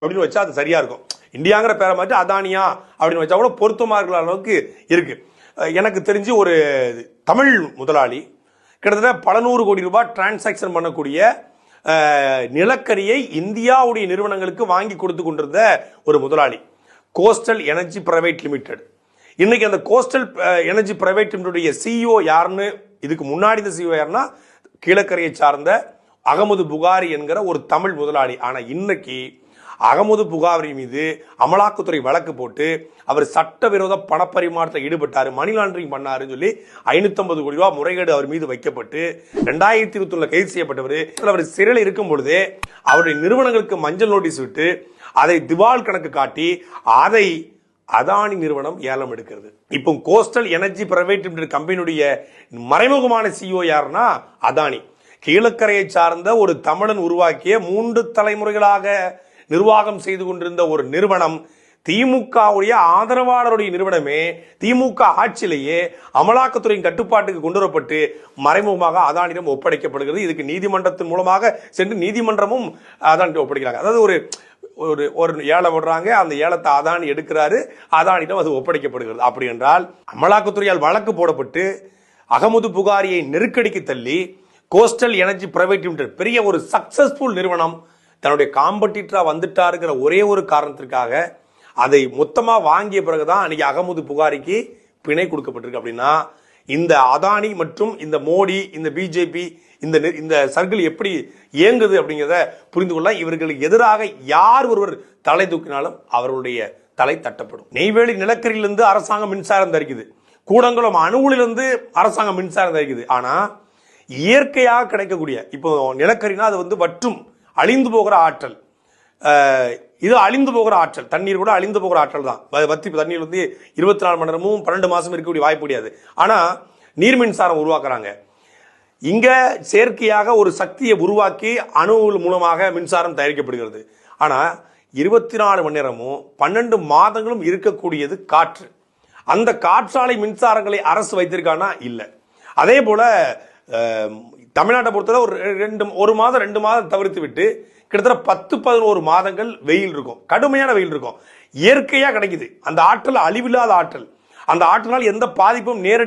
அப்படின்னு வச்சா அது சரியா இருக்கும். இந்தியாங்கிற பேரை மாற்றி அதானியா அப்படின்னு வச்சா கூட பொருத்தமாக இருக்கிற அளவுக்கு இருக்கு. எனக்கு தெரிஞ்சு ஒரு தமிழ் முதலாளி கிட்டத்தட்ட பல நூறு கோடி ரூபாய் டிரான்சாக்சன் பண்ணக்கூடிய நிலக்கரியை இந்தியாவுடைய நிறுவனங்களுக்கு வாங்கி கொடுத்து கொண்டிருந்த ஒரு முதலாளி, கோஸ்டல் எனர்ஜி பிரைவேட் லிமிடெட். இன்னைக்கு அந்த coastal energy private limited CEO யாருன்னு, இதுக்கு முன்னாடி இந்த சிஇஓ யாருன்னா கீழக்கரையை சார்ந்த அகமது புகாரி என்கிற ஒரு தமிழ் முதலாளி. ஆனா இன்னைக்கு அகமது புகாரி மீது அமலாக்கத்துறை வழக்கு போட்டு அவர் சட்டவிரோத பணப்பரிமாற்றத்தில் ஈடுபட்டாரு, மணி லாண்டரிங் பண்ணாருன்னு சொல்லி 550 கோடி ரூபாய் முறைகேடு அவர் மீது வைக்கப்பட்டு 2021 கைது செய்யப்பட்டவர். அவர் சிறையில் இருக்கும் பொழுதே அவருடைய நிறுவனங்களுக்கு மஞ்சள் நோட்டீஸ் விட்டு அதை திவால் கணக்கு காட்டி அதை அதானி நிறுவனம் ஏலம் எடுக்கிறது. இப்போ கோஸ்டல் எனர்ஜி பிரைவேட் லிமிடெட் கம்பெனியுடைய மறைமுகமான சிஇஓ யாருன்னா அதானி. கீழக்கரையை சார்ந்த ஒரு தமிழன் உருவாக்கிய 3 தலைமுறைகளாக நிர்வாகம் செய்து கொண்டிருந்த ஒரு நிறுவனம், திமுகவுடைய ஆதரவாளருடைய நிறுவனமே திமுக ஆட்சியிலேயே அமலாக்கத்துறையின் கட்டுப்பாட்டுக்கு கொண்டு வரப்பட்டு மறைமுகமாக அதானிடம் ஒப்படைக்கப்படுகிறது. இதுக்கு நீதிமன்றத்தின் மூலமாக சென்று நீதிமன்றமும் அதானிடம் ஒப்படைக்கிறாங்க. அதாவது ஒரு ஏலம் விடுறாங்க, அந்த ஏலத்தை அதானி எடுக்கிறாரு, அதானிடம் அது ஒப்படைக்கப்படுகிறது. அப்படி என்றால் அமலாக்கத்துறையால் வழக்கு போடப்பட்டு அகமது புகாரியை நெருக்கடிக்கு தள்ளி கோஸ்டல் எனர்ஜி பிரைவேட் லிமிடெட் பெரிய ஒரு சக்சஸ்ஃபுல் நிறுவனம் தன்னுடைய காம்படிட்டரா வந்துட்டாருங்கிற ஒரே ஒரு காரணத்திற்காக அதை மொத்தமா வாங்கிய பிறகுதான் அன்னைக்கு அகமது புகாரிக்கு பிணை கொடுக்கப்பட்டிருக்கு. அப்படின்னா இந்த அதானி மற்றும் இந்த மோடி, இந்த பிஜேபி, இந்த சர்க்கிள் எப்படி இயங்குது அப்படிங்கிறத புரிந்து கொள்ள இவர்களுக்கு எதிராக யார் ஒருவர் தலை தூக்கினாலும் அவர்களுடைய தலை தட்டப்படும். நெய்வேலி நிலக்கரியிலிருந்து அரசாங்கம் மின்சாரம் தருகிறது, கூடங்குளம் அணுகுலிருந்து அரசாங்கம் மின்சாரம் தருகிறது. ஆனா இயற்கையாக கிடைக்கக்கூடிய இப்போ நிலக்கரினா அது வற்றும் அழிந்து போகிற ஆற்றல், இது அழிந்து போகிற ஆற்றல், தண்ணீர் கூட அழிந்து போகிற ஆற்றல் தான். வத்தி தண்ணீர் 24 மணி நேரமும் 12 மாசம் இருக்கக்கூடிய வாய்ப்பு கிடையாது. ஆனா நீர் மின்சாரம் உருவாக்குறாங்க. இங்க செயற்கையாக ஒரு சக்தியை உருவாக்கி அணு மூலமாக மின்சாரம் தயாரிக்கப்படுகிறது. ஆனா 24 மணி நேரமும் 12 மாதங்களும் இருக்கக்கூடியது காற்று. அந்த காற்றாலை மின்சாரங்களை அரசு வைத்திருக்கானா இல்ல. அதே போல தமிழ்நாட்டை பொறுத்தவரை ஒரு மாதம் 2 மாதம் தவிர்த்து விட்டு கிட்டத்தட்ட 10-11 மாதங்கள் வெயில் இருக்கும், கடுமையான வெயில் இருக்கும். இயற்கையா கிடைக்குது அந்த ஆற்றல், அழிவில்லாத ஆற்றல். அந்த ஆற்றலால் எந்த பாதிப்பும் நேரடி